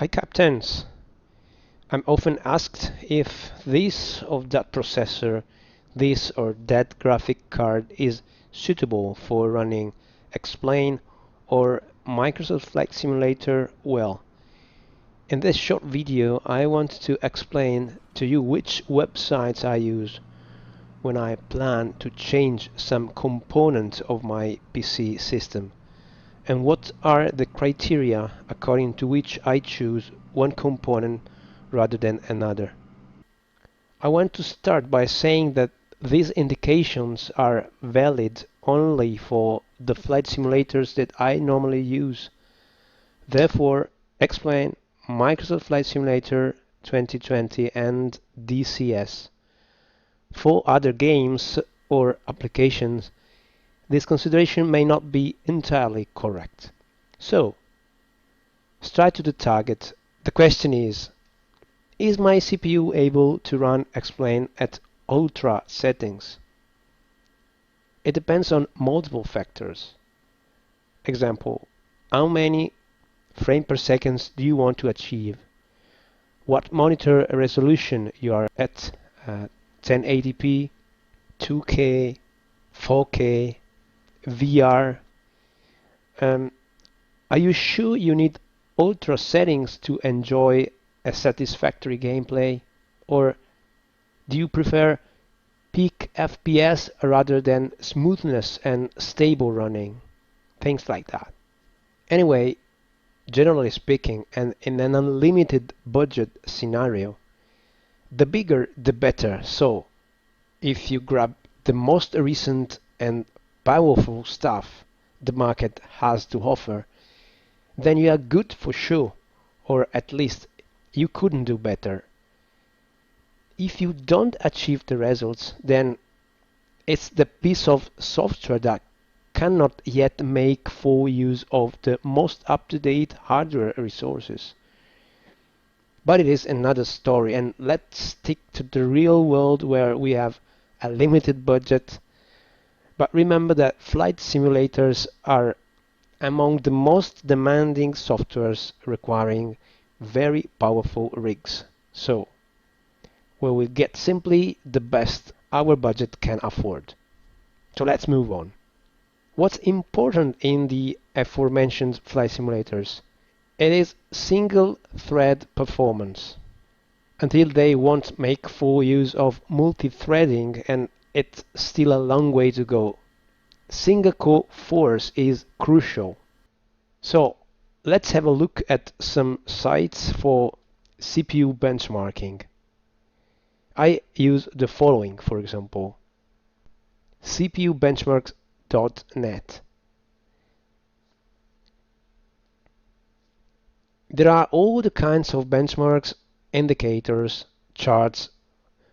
Hi Captains! I'm often asked if this or that processor, this or that graphic card is suitable for running Explain or Microsoft Flight Simulator well. In this short video I want to explain to you which websites I use when I plan to change some component of my PC system, and what are the criteria according to which I choose one component rather than another. I want to start by saying that these indications are valid only for the flight simulators that I normally use. Therefore, explain Microsoft Flight Simulator 2020 and TWCS. For other games or applications, this consideration may not be entirely correct. So, straight to the target. The question is my CPU able to run Explain at ultra settings? It depends on multiple factors. Example, how many frames per second do you want to achieve? What monitor resolution you are at? 1080p, 2K, 4K, VR. Are you sure you need ultra settings to enjoy a satisfactory gameplay? Or do you prefer peak FPS rather than smoothness and stable running? Things like that. Anyway, generally speaking, and in an unlimited budget scenario, the bigger the better. So, if you grab the most recent and powerful stuff the market has to offer, then you are good for sure, or at least you couldn't do better. If you don't achieve the results, then it's the piece of software that cannot yet make full use of the most up-to-date hardware resources. But it is another story, and let's stick to the real world where we have a limited budget. But remember that flight simulators are among the most demanding softwares requiring very powerful rigs. So, we will get simply the best our budget can afford. So let's move on. What's important in the aforementioned flight simulators? It is single thread performance. Until they won't make full use of multi-threading, and it's still a long way to go, single core force is crucial. So let's have a look at some sites for CPU benchmarking. I use the following, for example: cpubenchmarks.net. There are all the kinds of benchmarks, indicators, charts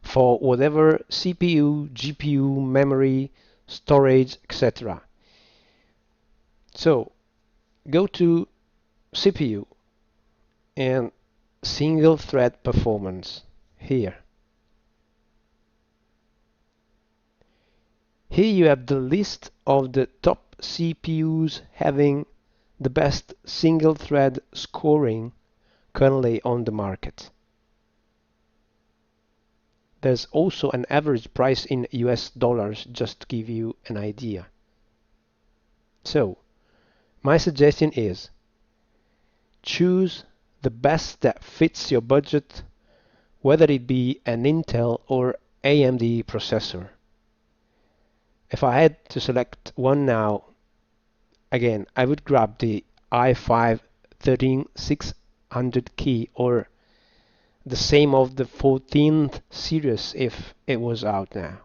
for whatever CPU, GPU, memory, storage, etc. So go to CPU and single thread performance here. Here you have the list of the top CPUs having the best single thread scoring currently on the market. There's also an average price in US dollars, just to give you an idea. So, my suggestion is choose the best that fits your budget, whether it be an Intel or AMD processor. If I had to select one now, again, I would grab the i5 13600 key, or the same of the 14th series if it was out now.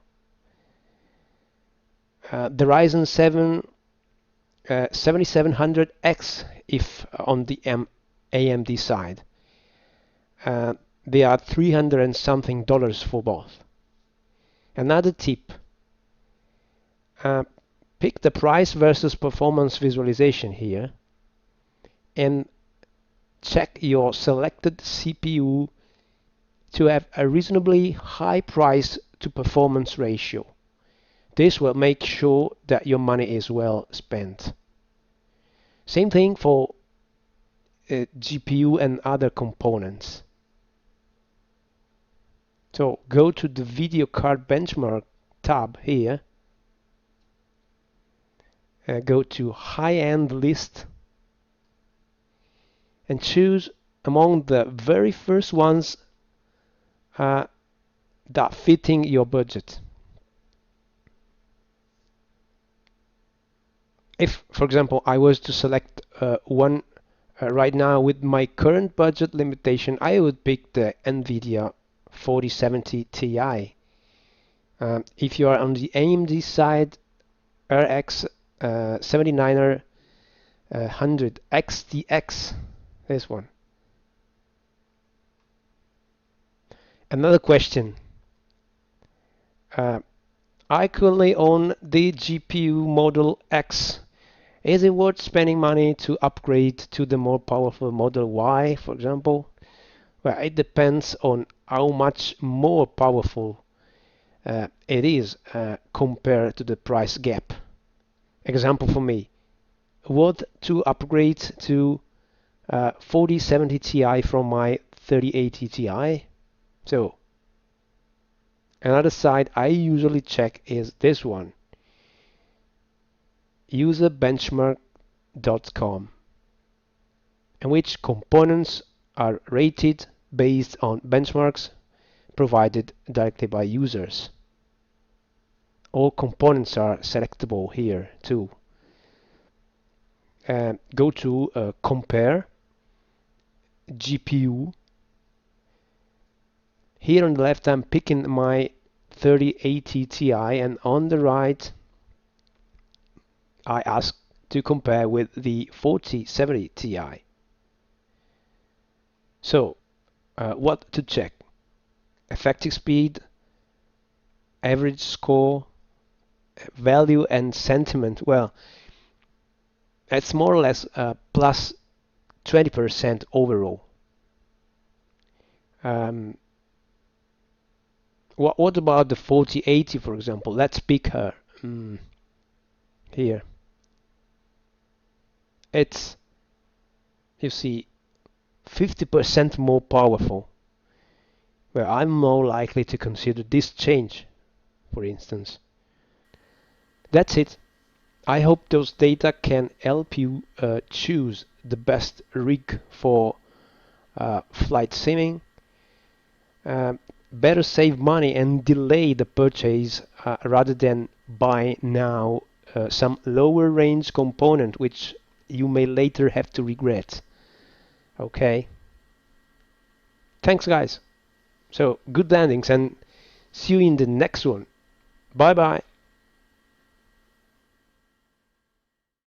The Ryzen 7 7700X if on the AMD side. They are $300 and something for both. Another tip: pick the price versus performance visualization here and check your selected CPU to have a reasonably high price to performance ratio. This will make sure that your money is well spent. Same thing for GPU and other components. So go to the video card benchmark tab here, go to high-end list, and choose among the very first ones that fitting your budget. If, for example, I was to select one right now with my current budget limitation, I would pick the NVIDIA 4070 Ti. If you are on the AMD side, RX 79er 100 XTX, this one. Another question. I currently own the GPU Model X. Is it worth spending money to upgrade to the more powerful Model Y, for example? Well, it depends on how much more powerful it is compared to the price gap. Example for me, what to upgrade to 4070 Ti from my 3080 Ti? So, another site I usually check is this one, userbenchmark.com, in which components are rated based on benchmarks provided directly by users. All components are selectable here too. Go to compare GPU. Here on the left I'm picking my 3080 Ti, and on the right I ask to compare with the 4070 Ti. So what to check? Effective speed, average score, value and sentiment. Well, it's more or less plus 20% overall. What about the 4080, for example? Let's pick her here. It's, you see, 50% more powerful. Well, I'm more likely to consider this change, for instance. That's it. I hope those data can help you choose the best rig for flight simming. Better save money and delay the purchase rather than buy now some lower range component which you may later have to regret. Okay. Thanks guys. So good landings and see you in the next one. Bye bye.